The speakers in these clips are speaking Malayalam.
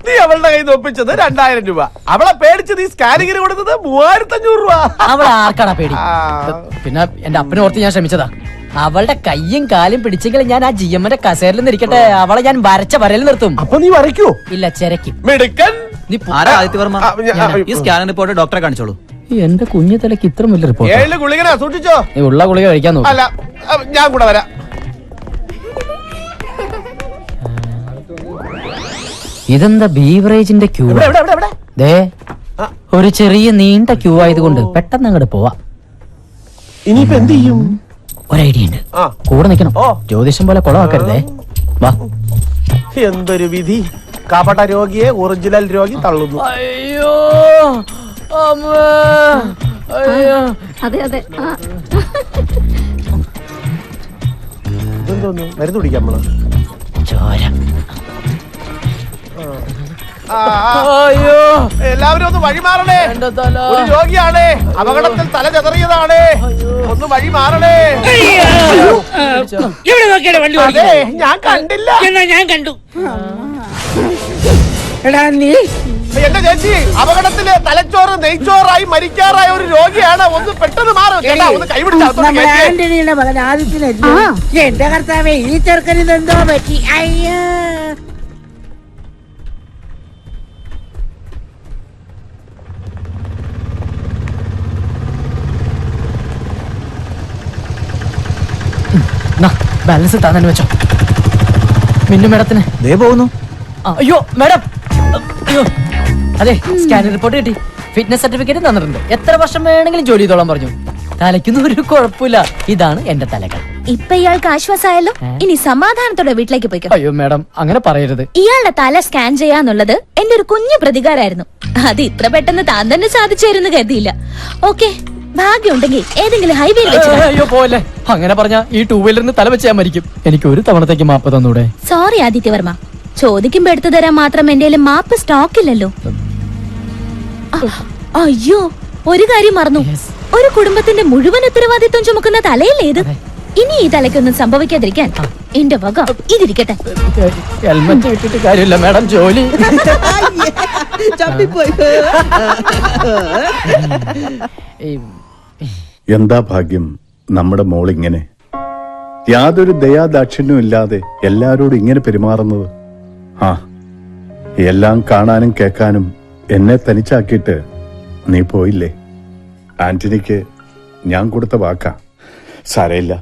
നീ അവളുടെ കയ്യിൽ നിന്ന് ഒപ്പിച്ചത് 2000 രൂപ. അവളെ പേടിച്ച് നീ സ്കാനിങ്ങിന് കൊടുത്തത് 3500 രൂപ. അവളെ ആർക്കാടാ പേടി? പിന്നെ എന്റെ അപ്പനെ ഓർത്ത് ഞാൻ ശ്രമിച്ചതാ. അവളുടെ കയ്യും കാലും പിടിച്ചെങ്കിൽ ഞാൻ ആ GM-ന്റെ കസേരയിൽ നിന്നിരിക്കട്ടെ, അവളെ ഞാൻ വരച്ച വരയിൽ നിർത്തും. അപ്പൊ നീ വരയ്ക്കോ? ഇല്ല, ചെരക്കും. മിടുക്കൻ. ഈ സ്കാൻ റിപ്പോർട്ട് ഡോക്ടറെ കാണിച്ചോളൂ. എന്റെ കുഞ്ഞു തലക്ക് ഇത്ര വലിയ റിപ്പോർട്ട്. 7 ഗുളികനാ, സൂക്ഷിച്ചോ. നീ ഉള്ള ഗുളിക കഴിക്കാൻ നോക്കും. അല്ല, ഞാൻ കൂടെ വരാം. ഇതെന്താ ബീവറേജിന്റെ ക്യൂ? ദേ, ഒരു ചെറിയ നീണ്ട ക്യൂ ആയതുകൊണ്ട് പെട്ടെന്ന് അങ്ങോട്ട് പോവാ. ഇനിയിപ്പോ എന്ത് ചെയ്യും? ഒരു ഐഡിയ ഉണ്ട്. കൂടെ നിൽക്കണം. ജ്യോതിഷം പോലെ കുളമാക്കരുതേ. വാ. എന്തൊരു വിധി! കപട രോഗിയെ ഒറിജിനൽ രോഗി തള്ളുന്നു. അയ്യോ, അതെ അതെ. ഇതെന്തോന്നു? മരുന്ന് കുടിക്കാം നമ്മള്. ചോര. അയ്യോ, എല്ലാവരും ഒന്ന് വഴി മാറണേ. ഒരു രോഗിയാണ്, അപകടത്തിൽ തല ചെതറിയതാണ്. ഒന്ന് വഴി മാറണേ. അതെ, ഞാൻ കണ്ടില്ല. ഞാൻ കണ്ടു. എന്റെ ചേച്ചി, അപകടത്തില് തലച്ചോറ് നെയ്ച്ചോറായി മരിക്കാറായ ഒരു രോഗിയാണ്. ഒന്ന് പെട്ടെന്ന് മാറും. ഒന്ന് ആന്റണിയുടെ മകൻ ആദിത്യനല്ലേ? എന്റെ കർത്താവേ, ഈ ചെറുക്കനിത് എന്തോ പറ്റി? അയ്യോ. ബാലൻസ് താന്നെ വെച്ചോ. മിന്നു മേഡത്തിന് ദേ പോകുന്നു. അയ്യോ മേഡം, അയ്യോ. അതെ, സ്കാനിംഗ് റിപ്പോർട്ട് കിട്ടി, ഫിറ്റ്നസ് സർട്ടിഫിക്കറ്റ് തന്നിട്ടുണ്ട്. എത്ര വർഷം വേണമെങ്കിലും ജോലി ചെയ്തോളാൻ പറഞ്ഞു. തലയ്ക്കൊന്നും ഒരു കുഴപ്പമില്ല. ഇതാണ് എന്റെ തലകൾ. ഇപ്പൊ ഇയാൾക്ക് ആശ്വാസമായല്ലോ. ഇനി സമാധാനത്തോടെ വീട്ടിലേക്ക് പോയിക്കോ. അയ്യോ മേഡം, അങ്ങനെ പറയരുത്. ഇയാളുടെ തല സ്കാൻ ചെയ്യാന്നുള്ളത് എന്റെ ഒരു കുഞ്ഞു പ്രതികാരായിരുന്നു. അത് ഇത്ര പെട്ടെന്ന് താൻ തന്നെ സാധിച്ചായിരുന്നു കരുതിയില്ല. ഓക്കെ, ഭാഗ്യമുണ്ടെങ്കിൽ ഏതെങ്കിലും ഹൈവേയിൽ വെച്ച്. അയ്യോ പോലെ, അങ്ങനെ പറഞ്ഞ ഈ 2 വീലറിന് തല വെച്ച് ഞാൻ മരിക്കും. എനിക്ക് ഒരു തവണത്തേക്ക് മാപ്പ് തന്നൂടെ? സോറി ആദിത്യവർമ്മ, ചോദിക്കുമ്പോ എടുത്തു തരാൻ മാത്രം എന്റെ മാപ്പ് സ്റ്റോക്കില്ലല്ലോ. അയ്യോ, ഒരു കാര്യം മറന്നു. ഒരു കുടുംബത്തിന്റെ മുഴുവൻ ഉത്തരവാദിത്വം ചുമക്കുന്ന തലയല്ലേ ഇത്? ഇനി ഈ തലയ്ക്കൊന്നും സംഭവിക്കാതിരിക്കാൻ എന്റെ വക ഇതിരിക്കട്ടെ. ഹെൽമെറ്റ് ഇട്ടിട്ട് കാര്യമില്ല മേഡം, ജോലി. എന്താ ഭാഗ്യം നമ്മുടെ മോളിങ്ങനെ യാതൊരു ദയാദാക്ഷിണ്യവും ഇല്ലാതെ എല്ലാരോടും ഇങ്ങനെ പെരുമാറുന്നത്. എല്ലാം കാണാനും കേൾക്കാനും എന്നെ തനിച്ചാക്കിയിട്ട് നീ പോയില്ലേ? ആന്റണിക്ക് ഞാൻ കൊടുത്ത വാക്കാ, സാരയില്ല.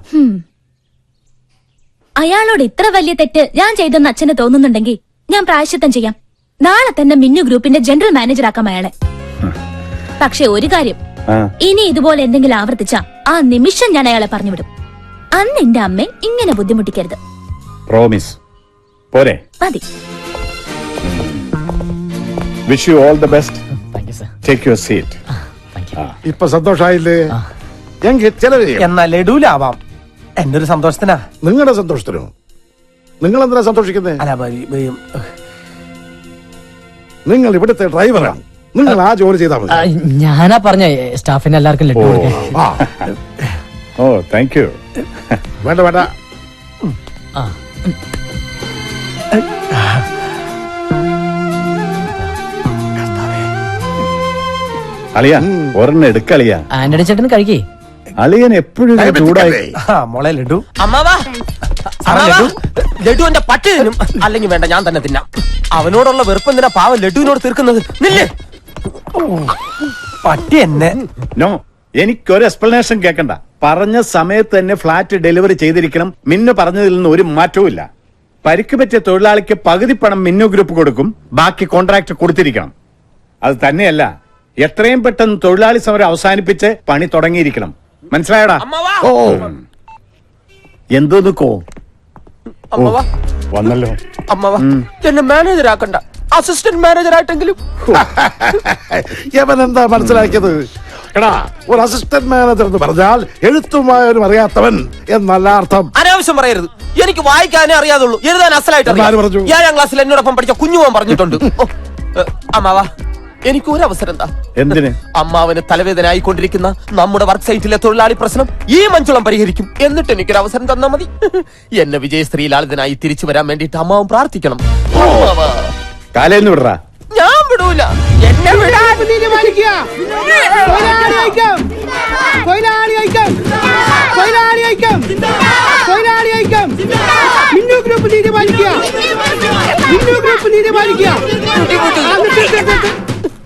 അയാളോട് ഇത്ര വലിയ തെറ്റ് ഞാൻ ചെയ്തെന്ന് അച്ഛന് തോന്നുന്നുണ്ടെങ്കിൽ ഞാൻ പ്രായശ്ചിത്തം ചെയ്യാം. നാളെ തന്നെ മിന്നു ഗ്രൂപ്പിന്റെ ജനറൽ മാനേജർ ആക്കാം അയാളെ. പക്ഷെ ഒരു കാര്യം, ഇനി ഇതുപോലെ എന്തെങ്കിലും ആവർത്തിച്ച ആ നിമിഷം ഞാൻ അയാളെ പറഞ്ഞുവിടും. അന്ന് എന്റെ അമ്മ ഇങ്ങനെ ബുദ്ധിമുട്ടിക്കരുത്. പ്രോമിസ്. പോരെ? മതി. Wish you all the best. Take your seat. ഇപ്പൊ സന്തോഷായില്ലേ? എങ്കിൽ ചിലവ് എന്നാ ലഡൂലാവാം. എന്റെ ഒരു സന്തോഷത്തിനാ. നിങ്ങളുടെ സന്തോഷത്തിനോ? നിങ്ങൾ എന്തിനാ സന്തോഷിക്കുന്നേ? നിങ്ങൾ ഇവിടുത്തെ ഡ്രൈവറാണ്. നിങ്ങൾ ആ ജോലി ചെയ്താൽ മതി. ഞാനാ പറഞ്ഞ സ്റ്റാഫിന് എല്ലാവർക്കും ലഡു കൊടുക്കാൻ. ഓ, താങ്ക് യു. വേണ്ട വേണ്ട. അളിയ ഒരെണ്ണം എടുക്കളിയ. ആന്റണി ചേട്ടന് കഴിക്കേ. അളിയൻ എപ്പോഴും ചൂടായി. മോളെ ലഡു. അമ്മാവാ, ലഡു എന്റെ പട്ടി തിന്നും. അല്ലെങ്കിൽ വേണ്ട, ഞാൻ തന്നെ തിന്നാം. അവനോടുള്ള വെറുപ്പ് എന്തിനാ പാവം ലഡുവിനോട് തീർക്കുന്നത്? നില്ലേ പട്ടി എന്നെ. നോ, എനിക്കൊരു എക്സ്പ്ലനേഷൻ കേൾക്കണ്ട. പറഞ്ഞ സമയത്ത് തന്നെ ഫ്ലാറ്റ് ഡെലിവറി ചെയ്തിരിക്കണം. മിന്നു പറഞ്ഞതിൽ നിന്ന് ഒരു മാറ്റവും ഇല്ല. പരിക്ക് പറ്റിയ തൊഴിലാളിക്ക് പകുതി പണം മിന്നു ഗ്രൂപ്പ് കൊടുക്കും, ബാക്കി കോൺട്രാക്ട് കൊടുത്തിരിക്കണം. അത് തന്നെയല്ല, എത്രയും പെട്ടെന്ന് തൊഴിലാളി സമരം അവസാനിപ്പിച്ച് പണി തുടങ്ങിയിരിക്കണം. മനസ്സിലായടാ? ഓ, എന്തോ നിക്കോ വന്നല്ലോ. എന്നെ മാനേജർ ആക്കണ്ട, അസിസ്റ്റന്റ് മാനേജർ ആയിട്ടെങ്കിലും. യവൻ എന്താ മനസ്സിലാക്കിയത്? എടാ, ഒരു അസിസ്റ്റന്റ് മാനേജർ എന്ന് പറഞ്ഞാൽ എഴുത്തുമായൊരു അറിയാത്തവൻ എന്നല്ല അർത്ഥം. അനാവശ്യം പറയരുത്. എനിക്ക് വായിക്കാനേ അറിയാതുള്ളൂ, എഴുതാൻ അസലായിട്ട്. 7ാം ക്ലാസ്സിൽ എന്നോടൊപ്പം പഠിച്ച കുഞ്ഞുമോൻ പറഞ്ഞിട്ടുണ്ട്. അമ്മാവാ, എനിക്ക് ഒരു അവസരം എന്താ? എന്തിന്? അമ്മാവന് തലവേദന ആയിക്കൊണ്ടിരിക്കുന്ന നമ്മുടെ വർക്ക് സൈറ്റിലെ തൊഴിലാളി പ്രശ്നം ഈ മഞ്ചുളം പരിഹരിക്കും. എന്നിട്ട് എനിക്കൊരു അവസരം തന്നാ മതി. എന്നെ വിജയശ്രീ ലാളിതനായി തിരിച്ചു വരാൻ വേണ്ടിട്ട് അമ്മാവൻ പ്രാർത്ഥിക്കണം. കാലേന്ന് വിടറാ. ഞാൻ വിടൂല. എന്നെ വിടാൻ തീരുമാനിക്കുക. തൊഴിലാളി ഐക്യം, തൊഴിലാളി ഐക്യം, തൊഴിലാളി ഐക്യം, തൊഴിലാളി ഐക്യം. മിന്നു ഗ്രൂപ്പ് തീരുമാനിക്കുക, മിന്നു ഗ്രൂപ്പ് തീരുമാനിക്കുക.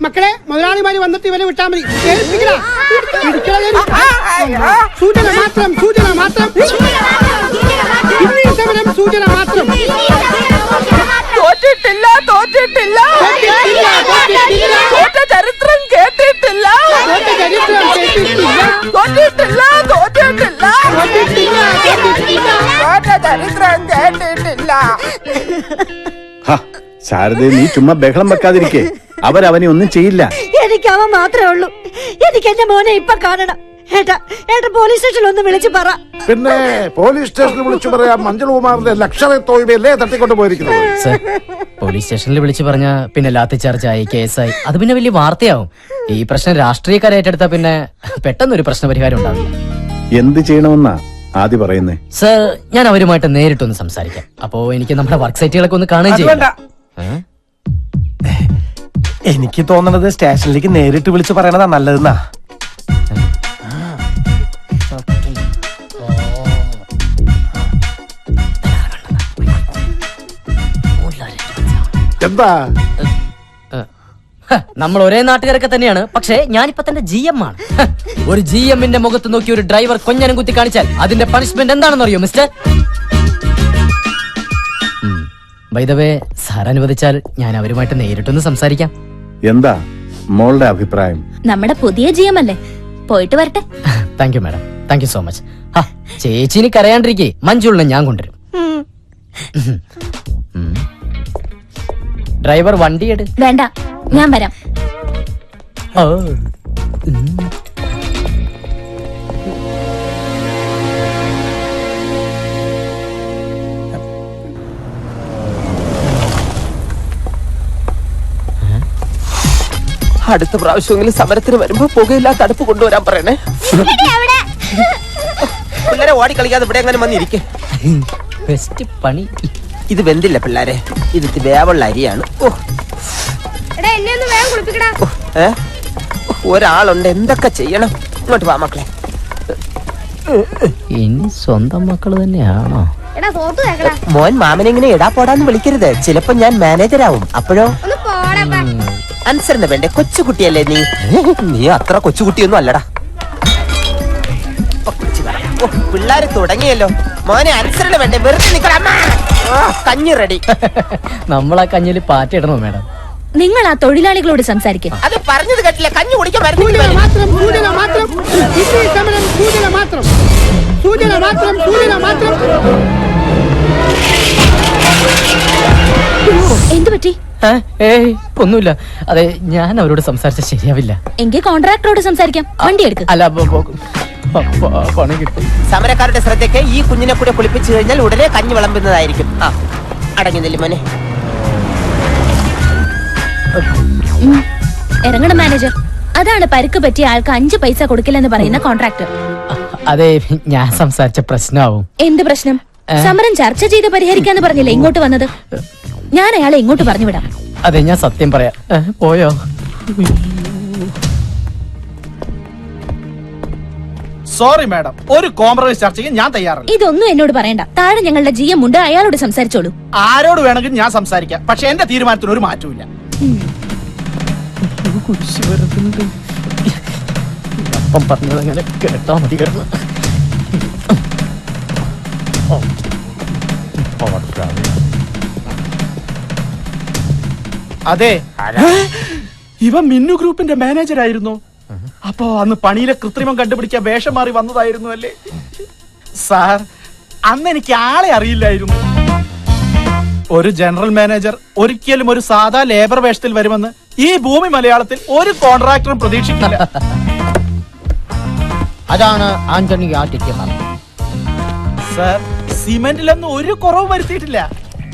മക്കളെ, മുതലാളിമാര് വന്നിട്ട് ഇവനെ വിട്ടാ മതി. ഏൽപ്പിക്കടാ. സൂചന മാത്രം, സൂചന മാത്രം, ഇന്നീ സമരം സൂചന മാത്രം. തോറ്റിട്ടില്ല, തോറ്റിട്ടില്ല, തോറ്റ ചരിത്രം കേട്ടിട്ടില്ല, തോറ്റിട്ടില്ല, തോറ്റിട്ടില്ല, തോറ്റ ചരിത്രം കേട്ടിട്ടില്ല. ശാരദ, നീ ചുമ്മാ ബഹളം വെക്കാതിരിക്കേ. അവരവനെ ഒന്നും ചെയ്യില്ല. എനിക്ക് അവൻ മാത്രമേ ഉള്ളൂ. എനിക്ക് എന്റെ മോനെ ഇപ്പൊ കാണണം. ഏട്ടാ, ഏട്ടാ പോലീസ് സ്റ്റേഷനിൽ ഒന്ന് വിളിച്ചു പറ. പിന്നെ പോലീസ് സ്റ്റേഷനിൽ വിളിച്ചു പറയാം. മഞ്ജുകുമാറിന്റെ ലക്ഷണ തോയ്മയല്ലേ തട്ടിക്കൊണ്ട് പോയിരിക്കുന്നത്. സർ, പോലീസ് സ്റ്റേഷനിൽ വിളിച്ചു പറഞ്ഞ പിന്നെ ലാത്തി ചാർജായി, കേസായി. അത് പിന്നെ വലിയ വാർത്തയാവും. ഈ പ്രശ്നം രാഷ്ട്രീയക്കാരെ ഏറ്റെടുത്താ പിന്നെ പെട്ടെന്നൊരു പ്രശ്നപരിഹാരം ഉണ്ടാവില്ല. എന്ത് ചെയ്യണമെന്നാ ആദ്യം പറയുന്നേ? സർ, ഞാൻ അവരുമായിട്ട് നേരിട്ടൊന്ന് സംസാരിക്കാം. അപ്പോ എനിക്ക് നമ്മുടെ വർക്ക് സൈറ്റുകളൊക്കെ ഒന്ന് കാണുകയും ചെയ്യാം. എനിക്ക് തോന്നണത് സ്റ്റേഷനിലേക്ക് നേരിട്ട് വിളിച്ച് പറയണതാ നല്ലതെന്നാ. എന്താ? നമ്മൾ ഒരേ നാട്ടുകാരൊക്കെ തന്നെയാണ്. പക്ഷേ ഞാനിപ്പോ തന്നെ GM ആണ്. ഒരു GMന്റെ മുഖത്ത് നോക്കി ഒരു ഡ്രൈവർ കൊഞ്ഞനം കുത്തി കാണിച്ചാൽ അതിന്റെ പണിഷ്മെന്റ് എന്താണെന്ന് അറിയോ mister? By the way, sir അനുവദിച്ചാൽ ഞാൻ അവരുമായിട്ട് നേരിട്ടൊന്ന് സംസാരിക്കാം. എന്താ മോളുടെ അഭിപ്രായം? നമ്മുടെ പുതിയ GM അല്ലേ, പോയിട്ട് വരട്ടെ. Thank you madam, thank you so much. ചേച്ചിനി കരയാണ്ടിരിക്കേ, മഞ്ജുളിനെ ഞാൻ കൊണ്ടുവരും. ഡ്രൈവർ വണ്ടി എടു. വേണ്ട, ഞാൻ വരാം. അടുത്ത പ്രാവശ്യമെങ്കിലും സമരത്തിന് വരുമ്പോ പുകയില്ലാത്ത അടുപ്പ് കൊണ്ടുവരാൻ പറയണേ. പിള്ളേരെ ഓടിക്കളിക്കാതെ ഇവിടെ എങ്ങനെ വന്നിരിക്കേ. ബെസ്റ്റ് പണി. ഇത് വെന്തില്ല പിള്ളേരെ, ഇത് വേവുള്ള അരിയാണ്. ഒരാളുണ്ട്, എന്തൊക്കെ ചെയ്യണം. ഇങ്ങോട്ട് വാ മക്കളെ. ഇനി സ്വന്തം മക്കള് തന്നെയാണോ? മോൻ മാമനെങ്ങനെ എടാ പോടാന്ന് വിളിക്കരുത്. ചിലപ്പോ ഞാൻ മാനേജരാവും. അപ്പോഴോ അനുസരണ വേണ്ടേ? കൊച്ചുകുട്ടിയല്ലേ നീ? നീ അത്ര കൊച്ചുകുട്ടിയൊന്നും അല്ലടാ. പിള്ളേര് തുടങ്ങിയല്ലോ. മോനെ അനുസരണ വേണ്ടേ? വെറുതെ നിക്കണ. കഞ്ഞി റെഡി. നമ്മളാ കഞ്ഞില് പാറ്റിടണോ മാഡം? നിങ്ങൾ ആ തൊഴിലാളികളോട് സംസാരിക്കും. അത് പറഞ്ഞത് കേട്ടില്ല. കഞ്ഞി കുടിക്കാൻ സൂചന മാത്രം, സൂചന മാത്രം, ഇന്നീ സമരം സൂചന മാത്രം, സൂചന മാത്രം, സൂചന മാത്രം. എന്തു പറ്റി? ഏയ് ഒന്നുമില്ല. അതെ, ഞാൻ അവരോട് സംസാരിച്ച ശരിയാവില്ല. എങ്കിൽ കോൺട്രാക്ടറോട് സംസാരിക്കാം. വണ്ടി എടുക്കും. അല്ല, പണി കിട്ടും. സമരക്കാരുടെ ശ്രദ്ധയ്ക്ക് ഈ കുഞ്ഞിനെ കൂടെ കുളിപ്പിച്ചു കഴിഞ്ഞാൽ ഉടനെ കഞ്ഞി വിളമ്പുന്നതായിരിക്കും. അടങ്ങി നെല്ലി മോനെ. ഇറങ്ങണം മാനേജർ. അതാണ് പരുക്ക് പറ്റിയ ആൾക്ക് 5 പൈസ കൊടുക്കില്ലെന്ന് പറയുന്ന കോൺട്രാക്ടർ. അതെ, ഞാൻ സംസാരിച്ച പ്രശ്നമാവും. എന്ത് പ്രശ്നം? സമരം ചർച്ച ചെയ്ത് പരിഹരിക്കാന്ന് പറഞ്ഞില്ലേ ഇങ്ങോട്ട് വന്നത്? ഞാൻ അയാളെ ഇങ്ങോട്ട് പറഞ്ഞു വിടാം. അതെ, ഞാൻ സത്യം പറയാം. പോയോ? സോറി മാഡം, ഒരു കോംപ്രമൈസ് ചർച്ചയ്ക്ക് ഞാൻ തയ്യാറല്ല. ഇതൊന്നും എന്നോട് പറയണ്ട. താഴെ ഞങ്ങളുടെ GM ഉണ്ട്, അയാളോട് സംസാരിച്ചോളൂ. ആരോട് വേണമെങ്കിലും ഞാൻ സംസാരിക്കാം. പക്ഷെ എന്റെ തീരുമാനത്തിന് ഒരു മാറ്റമില്ല. അപ്പം പറഞ്ഞത് അങ്ങനെ കേട്ടാ മതി. കിടന്ന് അതെ, ഇവ മിന്നു ഗ്രൂപ്പിന്റെ മാനേജർ ആയിരുന്നു. അപ്പോ അന്ന് പണിയിലെ കൃത്രിമം കണ്ടുപിടിക്കാൻ വേഷം മാറി വന്നതായിരുന്നു അല്ലേ സാർ? അന്ന് എനിക്ക് ആളെ അറിയില്ലായിരുന്നു. ഒരു ജനറൽ മാനേജർ ഒരിക്കലും ഒരു സാധാ ലേബർ വേഷത്തിൽ വരുമെന്ന് ഈ ഭൂമി മലയാളത്തിൽ ഒരു കോൺട്രാക്ടറും പ്രതീക്ഷിക്കില്ല. അതാണ് ആന്റണി ആട്ടിക്ക്. സാർ, സിമെന്റിലൊന്നും ഒരു കുറവ് വരുത്തിയിട്ടില്ല.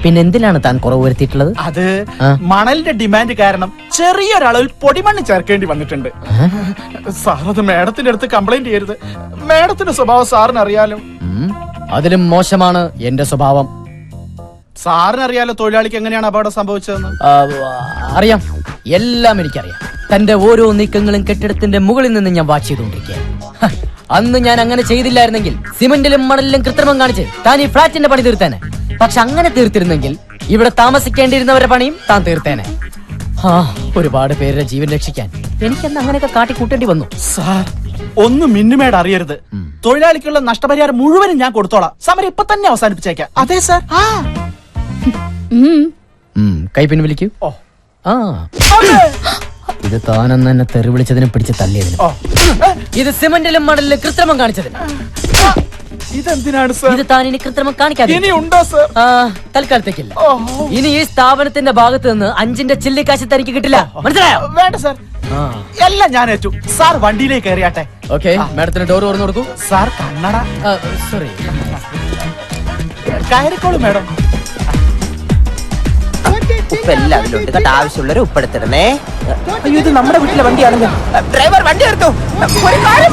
പിന്നെ എന്തിനാണ് താൻ കുറവ് വരുത്തിയിട്ടുള്ളത്? അത് ആ. മണലിന്റെ ഡിമാൻഡ് കാരണം ചെറിയൊരളവിൽ പൊടിമണ്ണ് ചേർക്കേണ്ടി വന്നിട്ടുണ്ട്. സാർ അത് മേഡത്തിന്റെ അടുത്ത് കംപ്ലൈന്റ് ചെയ്യരുത്. മേഡത്തിന്റെ സ്വഭാവം സാറിന് അറിയാലോ. അതിലും മോശമാണ് എന്റെ സ്വഭാവം. സാറിന് അറിയാലോ തൊഴിലാളിക്ക് എങ്ങനെയാണ് അപകടം സംഭവിച്ചതെന്ന്. അറിയാം, എല്ലാം എനിക്കറിയാം. തന്റെ ഓരോ നീക്കങ്ങളും കെട്ടിടത്തിന്റെ മുകളിൽ നിന്ന് ഞാൻ വാച്ച് ചെയ്തുകൊണ്ടിരിക്കുകയാണ്. അന്ന് ഞാൻ അങ്ങനെ ചെയ്തില്ലായിരുന്നെങ്കിൽ സിമന്റിലും മണലിലും കൃത്രിമം കാണിച്ച് താൻ ഈ ഫ്ളാറ്റിന്റെ പണി തീർത്തേനെ. പക്ഷെ അങ്ങനെ തീർത്തിരുന്നെങ്കിൽ ഇവിടെ താമസിക്കേണ്ടിയിരുന്നവരുടെ പണിയും താൻ തീർത്തേനെ. ഒരുപാട് പേരുടെ ജീവൻ രക്ഷിക്കാൻ എനിക്കെന്ന് അങ്ങനെയൊക്കെ കാട്ടിക്കൂട്ടേണ്ടി വന്നു. സാർ ഒന്നും മിന്നുമേട് അറിയരുത്. തൊഴിലാളിക്കുള്ള നഷ്ടപരിഹാരം മുഴുവനും ഞാൻ കൊടുത്തോളാം. സമരം ഇപ്പൊ തന്നെ അവസാനിപ്പിച്ചേക്കാം. അതെ സാർ. കൈ പിൻവലിക്കൂ. ഓ. ആ, ഇത് താനെന്ന് എന്നെ തെറി വിളിച്ചതിനും പിടിച്ച് തല്ലിയതിനും. ഇത് സിമന്റിലും മണലിലും കൃത്രിമം കാണിച്ചതിന്. ഇതെന്തിനാണ് സാർ? ഇത് താൻ ഇനി കൃത്രിമം കാണിക്കാതെ. ഇനി ഉണ്ടോ സാർ? തൽക്കാലത്തേക്കില്ല. ഇനി ഈ സ്ഥാപനത്തിന്റെ ഭാഗത്ത് നിന്ന് 5ന്റെ ചില്ലിക്കാശ് തനിക്ക് കിട്ടില്ല. മനസ്സിലായോ? വേണ്ട സാർ, എല്ലാം ഞാൻ ഏറ്റു. സാർ വണ്ടിയിലേക്ക് കയറിയാട്ടെ. ഓക്കെ, മാഡത്തിന് ഡോർ തുറന്നു കൊടുക്കൂ. സാർ കണ്ണട. സോറി, കയറിക്കോളൂ മാഡം. ഉപ്പ് എല്ലാം അതിലുണ്ട് കേട്ടോ. ആവശ്യമുള്ളവരെ ഉപ്പെടുത്തിടണേ. അയ്യോ, ഇത് നമ്മുടെ വീട്ടിലെ വണ്ടിയാണല്ലോ. ഡ്രൈവർ വണ്ടി എടുത്തു. ഒരു കാര്യം